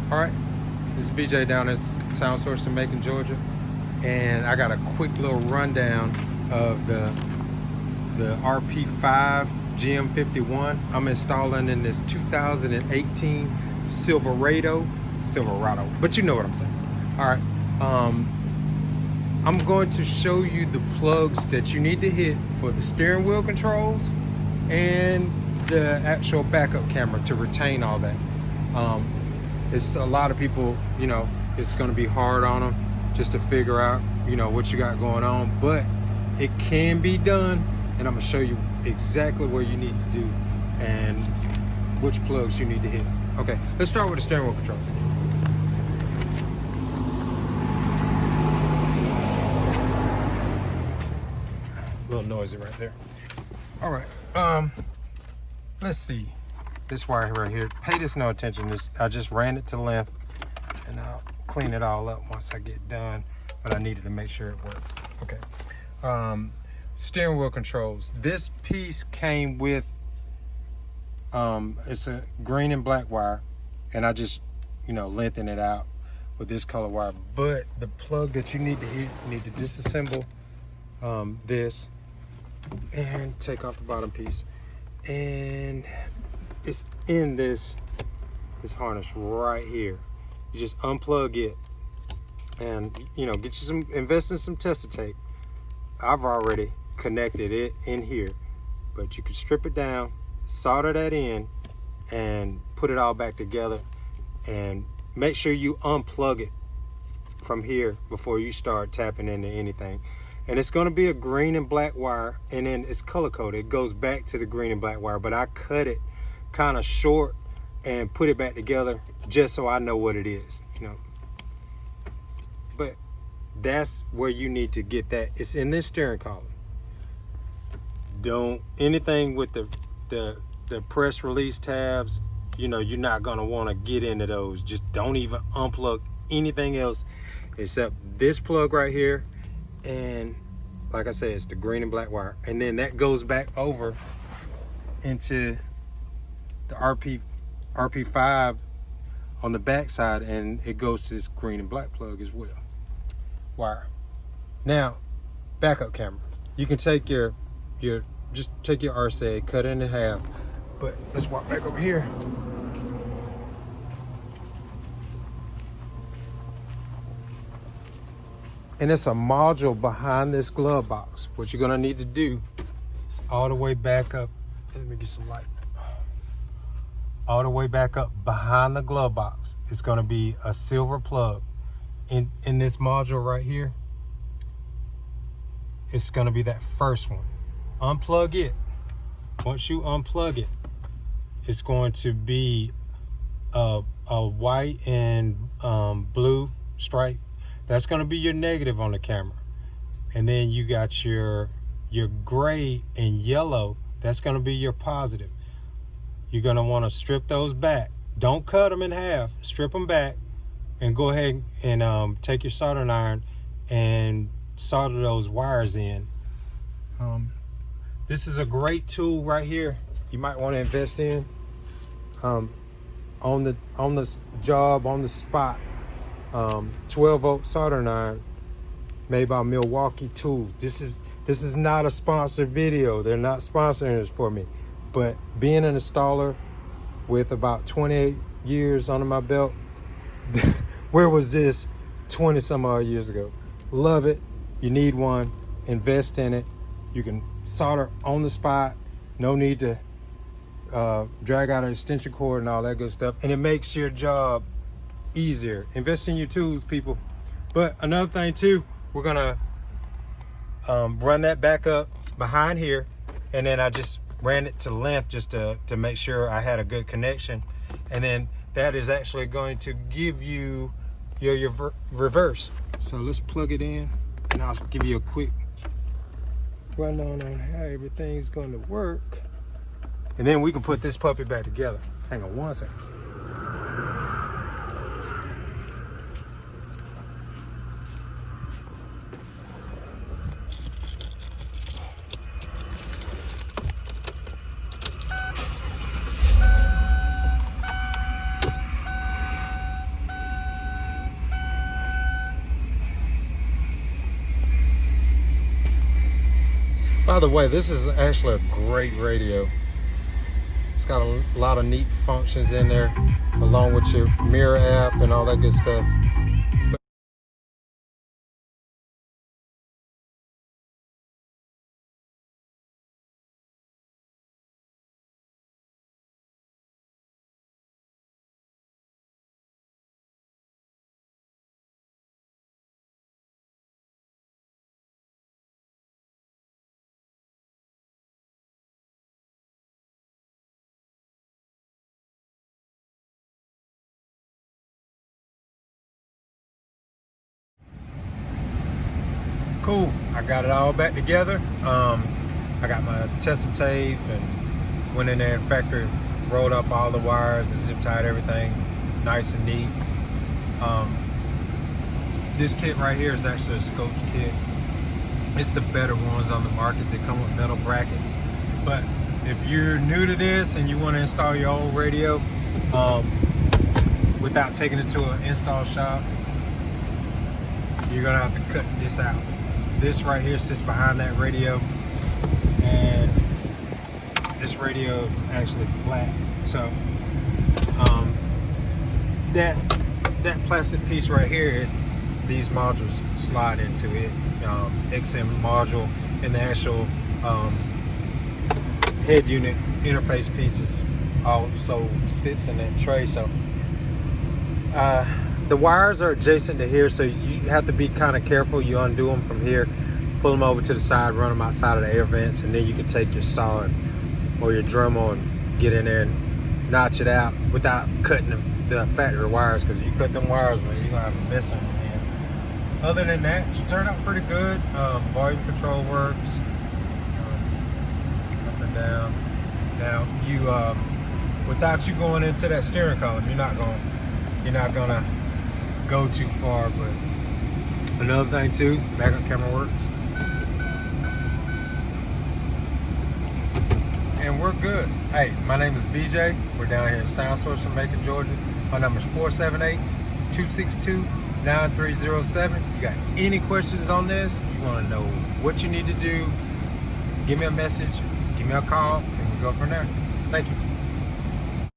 All right, this is BJ down at Sound Source in Macon, Georgia, and I got a quick little rundown of the RP5 GM51 I'm installing in this 2018 Silverado, but you know what I'm saying. All right, I'm going to show you the plugs that you need to hit for the steering wheel controls and the actual backup camera to retain all that. It's a lot of people, you know, it's going to be hard on them just to figure out, you know, what you got going on, but it can be done, and I'm going to show you exactly where you need to do and which plugs you need to hit. Okay, let's start with the steering wheel controls. A little noisy right there. All right, let's see. This wire right here, pay this no attention. I just ran it to length, and I'll clean it all up once I get done, but I needed to make sure it worked. Okay, steering wheel controls. This piece came with, it's a green and black wire, and I just, you know, lengthen it out with this color wire. But the plug that you need to hit, you need to disassemble this and take off the bottom piece, and it's in this harness right here. You just unplug it, and you know, get you invest in some tester tape. I've already connected it in here, but you can strip it down, solder that in, and put it all back together. And make sure you unplug it from here before you start tapping into anything. And it's going to be a green and black wire, and then it's color coded. It goes back to the green and black wire, but I cut it kind of short and put it back together just so I know what it is, you know. But that's where you need to get that. It's in this steering column. Don't anything with the press release tabs, you know, you're not going to want to get into those. Just don't even unplug anything else except this plug right here. And like I said, it's the green and black wire, and then that goes back over into the RP5 on the back side, and it goes to this green and black plug as well. Wire. Now, backup camera. You can take your just take your RCA, cut it in half. But let's walk back over here. And it's a module behind this glove box. What you're gonna need to do is all the way back up. Let me get some light. All the way back up behind the glove box. It's gonna be a silver plug. In this module right here, it's gonna be that first one. Unplug it. Once you unplug it, it's going to be a white and blue stripe. That's going to be your negative on the camera. And then you got your gray and yellow. That's going to be your positive. You're going to want to strip those back. Don't cut them in half. Strip them back and go ahead and take your soldering iron and solder those wires in. This is a great tool right here. You might want to invest in on the job, on the spot. 12-volt soldering iron made by Milwaukee Tools. This is not a sponsored video. They're not sponsoring this for me. But being an installer with about 28 years under my belt, where was this 20 some odd years ago? Love it. You need one. Invest in it. You can solder on the spot. No need to drag out an extension cord and all that good stuff. And it makes your job easier. Invest in your tools, people. But another thing too, we're gonna run that back up behind here, and then I just ran it to length just to make sure I had a good connection. And then that is actually going to give you your reverse. So let's plug it in, and I'll give you a quick rundown on how everything's going to work, and then we can put this puppy back together. Hang on one second. By the way, this is actually a great radio. It's got a lot of neat functions in there, along with your mirror app and all that good stuff. Cool, I got it all back together. I got my Tesla tape and went in there and factory rolled up all the wires and zip tied everything nice and neat. This kit right here is actually a scope kit. It's the better ones on the market. They come with metal brackets. But if you're new to this and you want to install your own radio without taking it to an install shop, you're gonna have to cut this out. This right here sits behind that radio, and this radio is actually flat. So that plastic piece right here, these modules slide into it. XM module and the actual head unit interface pieces also sits in that tray. So the wires are adjacent to here, so you have to be kind of careful. You undo them from here, pull them over to the side, run them outside of the air vents, and then you can take your saw or your Dremel and get in there and notch it out without cutting the factory wires, because you cut them wires, man, you're gonna have a mess on your hands. Other than that, it turned out pretty good. Volume control works, up and down. Now you without you going into that steering column, you're not gonna go too far. But another thing too, backup camera works, and we're good. Hey, my name is BJ. We're down here in Sound Source in Macon, Georgia. My number is 478-262-9307. You got any questions on this, you want to know what you need to do, give me a message, give me a call, and we'll go from there. Thank you.